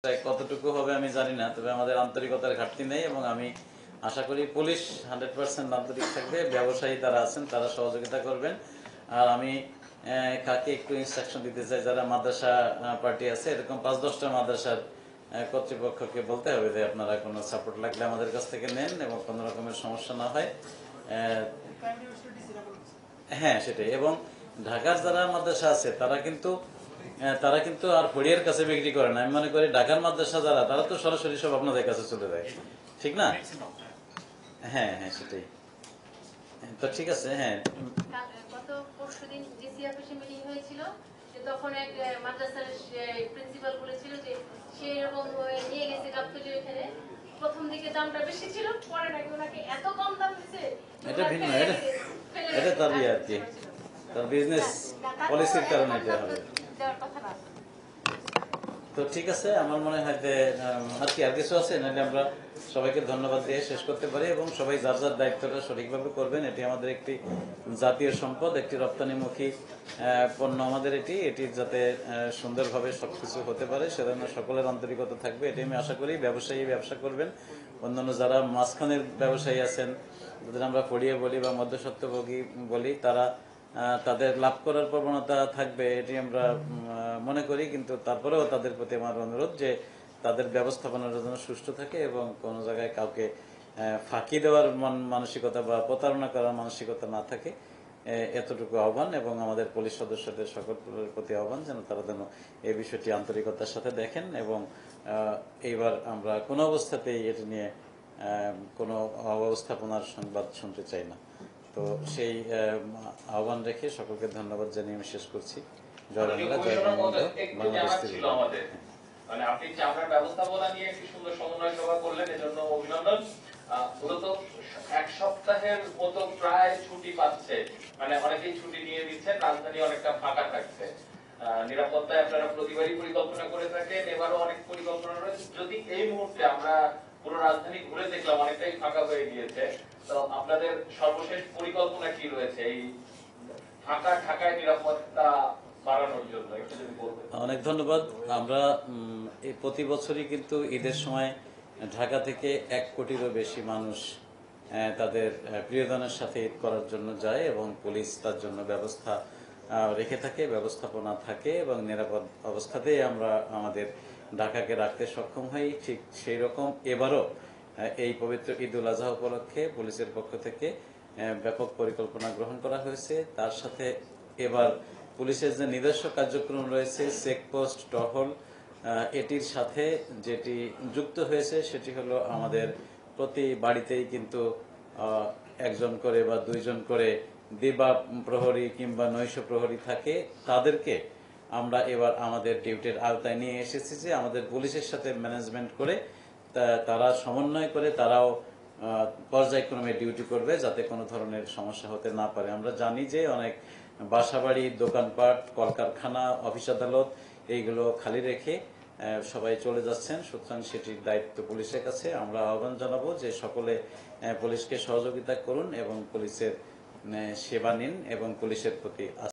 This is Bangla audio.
কতটুকু হবে আমি জানি না, তবে আমাদের আন্তরিকতার ঘাটতি নেই এবং আমি আশা করি পুলিশ 100% আন্তরিক থাকবে, ব্যবসায়ী তারা আছেন তারা সহযোগিতা করবেন। আর আমি কাকে একটু ইনস্ট্রাকশন দিতে চাই, যারা মাদ্রাসা পার্টি আছে এরকম 5-10টা মাদ্রাসার কর্তৃপক্ষকে বলতে হবে যে আপনারা কোনো সাপোর্ট লাগলে আমাদের কাছ থেকে নেন এবং কোনো রকমের সমস্যা না হয়। হ্যাঁ সেটাই। এবং ঢাকার যারা মাদ্রাসা আছে তারা কিন্তু আর ফড়িয়ার কাছে বিক্রি করে না। আমি মনে করি ঢাকার মাদ্রাসা যারা, তারা তো সরাসরি সব আপনাদের কাছে চলে যায়, ঠিক না? হ্যাঁ হ্যাঁ সেটাই। তো ঠিক আছে। হ্যাঁ, গত পরশুদিন ডিসি অফিসে মিটিং হয়েছিল, যে তখন এক মাদ্রাসার প্রিন্সিপাল বলেছিল যে সে এরকম নিয়ে গেছে গাবতলী, এখানে প্রথম দিকে দামটা বেশি ছিল, পরে নাকি ওনাকে এত কম দাম দিছে। এটা ভিন্ন, এটা তার আর কি, তার বিজনেস পলিসির কারণে এটা হবে। তো ঠিক আছে, আমার মনে হয় যে আর কিছু আছে নাহলে আমরা সবাইকে ধন্যবাদ দিয়ে শেষ করতে পারি এবং সবাই যার যার দায়িত্বটা সঠিকভাবে করবেন। এটি আমাদের একটি জাতীয় সম্পদ, একটি রপ্তানিমুখী পণ্য আমাদের এটি যাতে সুন্দরভাবে সবকিছু হতে পারে সেজন্য সকলের আন্তরিকতা থাকবে, এটি আমি আশা করি। ব্যবসায়ী ব্যবসা করবেন, অন্যান্য যারা মাঝখানের ব্যবসায়ী আছেন, যাদের আমরা পড়িয়ে বলি বা মধ্যস্বত্বভোগী বলি, তাদের লাভ করার প্রবণতা থাকবে, এটি আমরা মনে করি। কিন্তু তারপরেও তাদের প্রতি আমার অনুরোধ যে তাদের ব্যবস্থাপনার জন্য সুষ্ঠু থাকে এবং কোনো জায়গায় কাউকে ফাঁকি দেওয়ার মানসিকতা বা প্রতারণা করার মানসিকতা না থাকে, এতটুকু আহ্বান। এবং আমাদের পুলিশ সদস্যদের সকলের প্রতি আহ্বান যেন তারা যেন এই বিষয়টি আন্তরিকতার সাথে দেখেন এবং এইবার আমরা কোনো অবস্থাতেই এটি নিয়ে কোনো অব্যবস্থাপনার সংবাদ শুনতে চাই না। তো সেই আহ্বান রেখে সকলকে ধন্যবাদ জানিয়ে আমি শেষ করছি। জয় বাংলা, জয় বঙ্গবন্ধু, বাংলাদেশ। মানে আপনি চামড়ার ব্যবস্থাপনা নিয়ে একটি সুন্দর সমন্বয় সভা করলেন, এজন্য অভিনন্দন। মূলত এক সপ্তাহের মতো প্রায় ছুটি পাচ্ছে, মানে অনেকেই ছুটি নিয়ে দিচ্ছেন, রাজধানী অনেকটা ফাঁকা থাকছে। নিরাপত্তায় আপনারা প্রতিবারই পরিকল্পনা করে থাকেন, এবারও অনেক পরিকল্পনা রয়েছে। যদি এই মুহূর্তে আমরা পুরো রাজধানী ঘুরে দেখলাম অনেকটাই ফাঁকা হয়ে গিয়েছে, তো আপনাদের সর্বশেষ পরিকল্পনা কি রয়েছে এই ফাঁকা ঢাকায় নিরাপত্তা বাড়ানোর জন্য? একটু যদি বলতেন। অনেক ধন্যবাদ। আমরা এই প্রতি বছরই কিন্তু ঈদের সময় ঢাকা থেকে 1 কোটিরও বেশি মানুষ তাদের প্রিয়জনের সাথে ঈদ করার জন্য যায় এবং পুলিশ তার জন্য ব্যবস্থা রেখে থাকে, ব্যবস্থাপনা থাকে এবং নিরাপদ অবস্থাতেই আমরা আমাদের ঢাকাকে রাখতে সক্ষম হই। ঠিক সেই রকম এবারও এই পবিত্র ঈদ উল আজহা উপলক্ষে পুলিশের পক্ষ থেকে ব্যাপক পরিকল্পনা গ্রহণ করা হয়েছে। তার সাথে এবার পুলিশের যে নিজস্ব কার্যক্রম রয়েছে, চেকপোস্ট, টহল, এটির সাথে যেটি যুক্ত হয়েছে সেটি হলো আমাদের প্রতি বাড়িতেই কিন্তু একজন করে বা 2 জন করে দিবা প্রহরী কিংবা নৈশ প্রহরী থাকে। তাদেরকে আমরা এবার আমাদের ডিউটির আওতায় নিয়ে এসেছি যে আমাদের পুলিশের সাথে ম্যানেজমেন্ট করে তারা সমন্বয় করে তারাও পর্যায়ক্রমে ডিউটি করবে যাতে কোনো ধরনের সমস্যা হতে না পারে। আমরা জানি যে অনেক বাসাবাড়ি, দোকানপাট, কলকারখানা, অফিস আদালত এইগুলো খালি রেখে সবাই চলে যাচ্ছেন, সুতরাং সেটির দায়িত্ব পুলিশের কাছে। আমরা আহ্বান জানাবো যে সকলে পুলিশকে সহযোগিতা করুন এবং পুলিশের সেবা নিন এবং পুলিশের প্রতি